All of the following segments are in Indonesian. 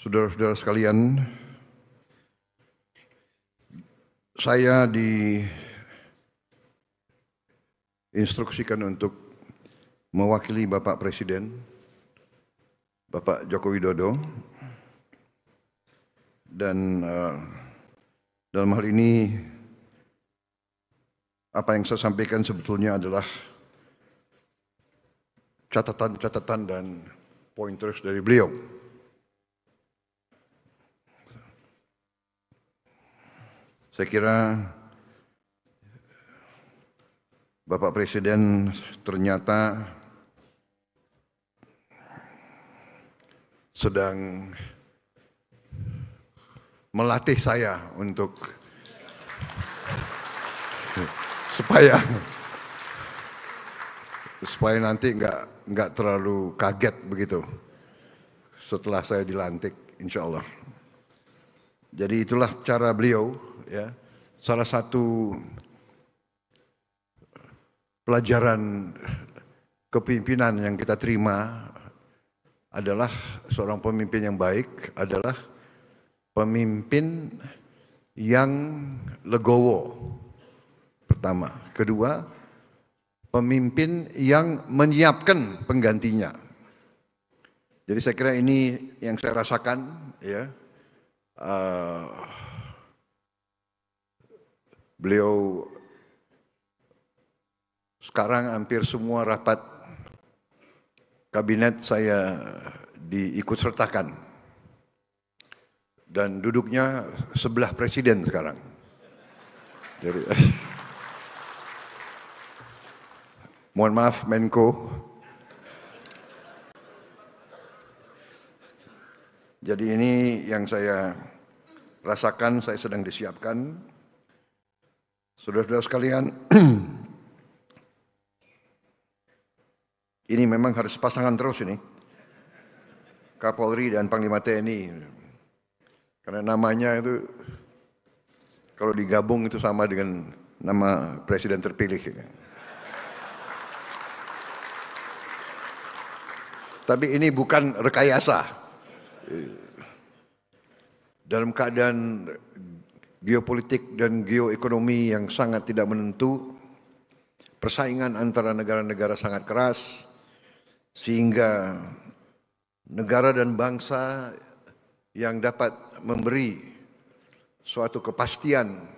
Saudara-saudara sekalian, saya diinstruksikan untuk mewakili Bapak Presiden, Bapak Joko Widodo, dan dalam hal ini apa yang saya sampaikan sebetulnya adalah catatan-catatan dan pointers dari beliau. Saya kira Bapak Presiden ternyata sedang melatih saya untuk supaya nanti nggak terlalu kaget begitu setelah saya dilantik, insya Allah. Jadi itulah cara beliau, ya. Salah satu pelajaran kepemimpinan yang kita terima adalah seorang pemimpin yang baik adalah pemimpin yang legowo. Pertama, kedua, pemimpin yang menyiapkan penggantinya. Jadi saya kira ini yang saya rasakan, ya. Beliau sekarang hampir semua rapat kabinet saya diikut sertakan dan duduknya sebelah presiden sekarang. Jadi, mohon maaf Menko. Jadi ini yang saya rasakan, saya sedang disiapkan. Saudara-saudara sekalian, ini memang harus pasangan terus ini, Kapolri dan Panglima TNI. Karena namanya itu, kalau digabung itu sama dengan nama presiden terpilih. Tapi ini bukan rekayasa. Dalam keadaan geopolitik dan geoekonomi yang sangat tidak menentu, persaingan antara negara-negara sangat keras, sehingga negara dan bangsa yang dapat memberi suatu kepastian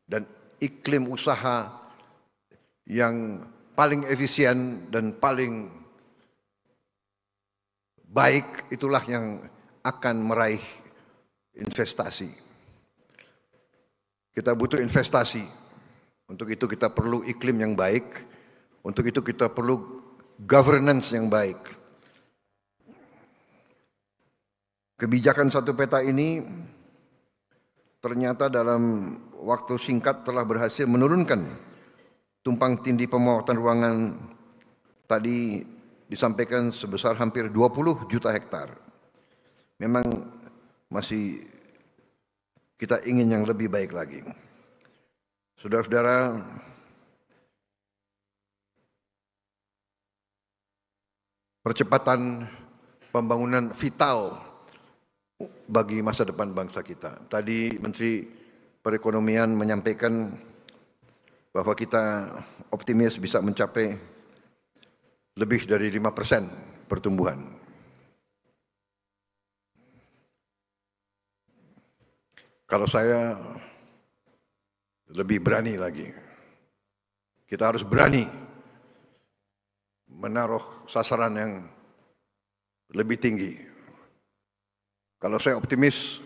dan iklim usaha yang paling efisien dan paling baik, itulah yang akan meraih investasi. Kita butuh investasi. Untuk itu kita perlu iklim yang baik. Untuk itu kita perlu governance yang baik. Kebijakan satu peta ini ternyata dalam waktu singkat telah berhasil menurunkan tumpang tindih pemotongan ruangan tadi disampaikan sebesar hampir 20 juta hektar. Memang masih kita ingin yang lebih baik lagi. Saudara-saudara, percepatan pembangunan vital bagi masa depan bangsa kita. Tadi Menteri Perekonomian menyampaikan bahwa kita optimis bisa mencapai lebih dari 5% pertumbuhan. Kalau saya lebih berani lagi. Kita harus berani menaruh sasaran yang lebih tinggi. Kalau saya optimis,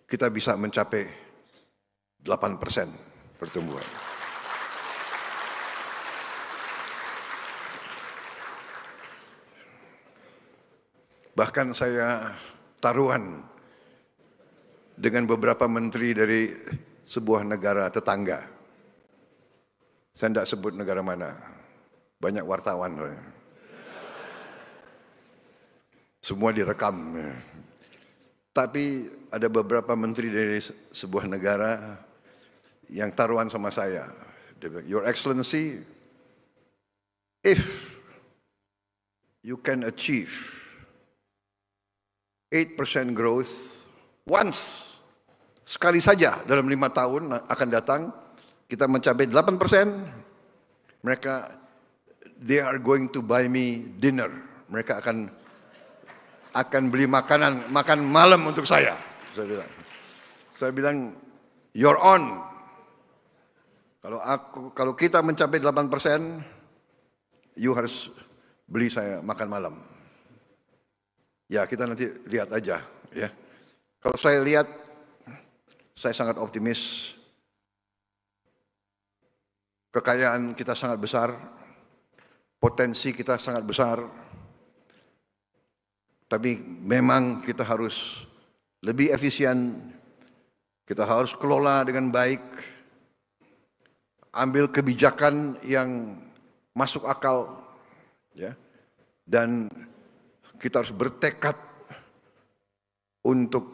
kita bisa mencapai 8% pertumbuhan. Bahkan saya taruhan dengan beberapa menteri dari sebuah negara tetangga. Saya tidak sebut negara mana, banyak wartawan. Semua direkam. Tapi ada beberapa menteri dari sebuah negara yang taruhan sama saya. Your Excellency, if you can achieve 8% growth once, sekali saja dalam 5 tahun akan datang, kita mencapai 8%, mereka, they are going to buy me dinner. Mereka akan beli makan malam untuk saya. Saya bilang, you're on. Kalau kita mencapai 8%, you harus beli saya makan malam. Ya, kita nanti lihat aja, ya. Kalau saya lihat, saya sangat optimis. Kekayaan kita sangat besar, potensi kita sangat besar. Tapi memang kita harus lebih efisien, kita harus kelola dengan baik, ambil kebijakan yang masuk akal, ya, dan kita harus bertekad untuk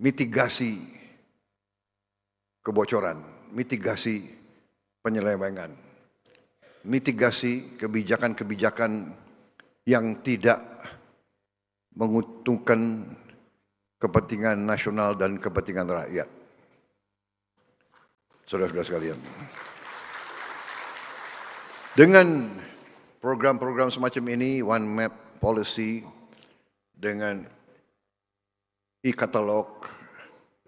mitigasi kebocoran, mitigasi penyelewengan, mitigasi kebijakan-kebijakan yang tidak menguntungkan kepentingan nasional dan kepentingan rakyat. Saudara-saudara sekalian, dengan program-program semacam ini, One Map Policy, dengan e-katalog,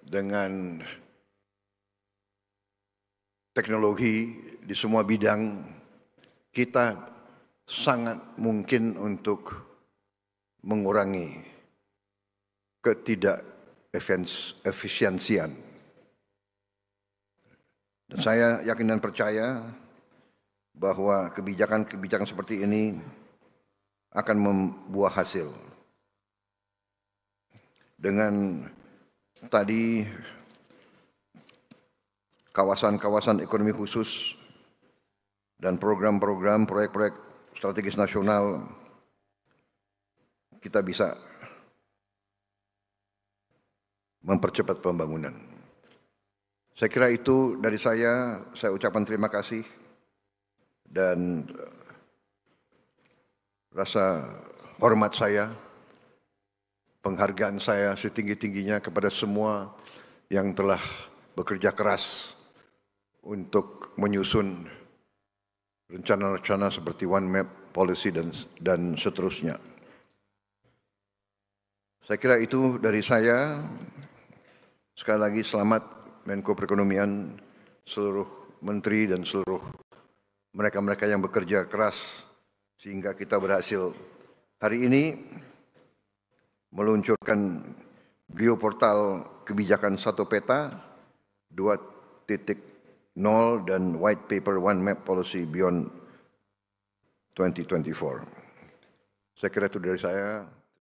dengan teknologi di semua bidang, kita sangat mungkin untuk mengurangi ketidakefisiensian. Dan saya yakin dan percaya bahwa kebijakan-kebijakan seperti ini akan membuah hasil. Dengan tadi kawasan-kawasan ekonomi khusus dan program-program, proyek-proyek strategis nasional, kita bisa mempercepat pembangunan. Saya kira itu dari saya ucapkan terima kasih dan rasa hormat saya, penghargaan saya setinggi-tingginya kepada semua yang telah bekerja keras untuk menyusun rencana-rencana seperti One Map Policy dan seterusnya. Saya kira itu dari saya. Sekali lagi selamat Menko Perekonomian, seluruh menteri dan seluruh mereka-mereka yang bekerja keras sehingga kita berhasil hari ini meluncurkan geoportal kebijakan satu peta 2.0 dan white paper One Map Policy Beyond 2024. Saya kira itu dari saya.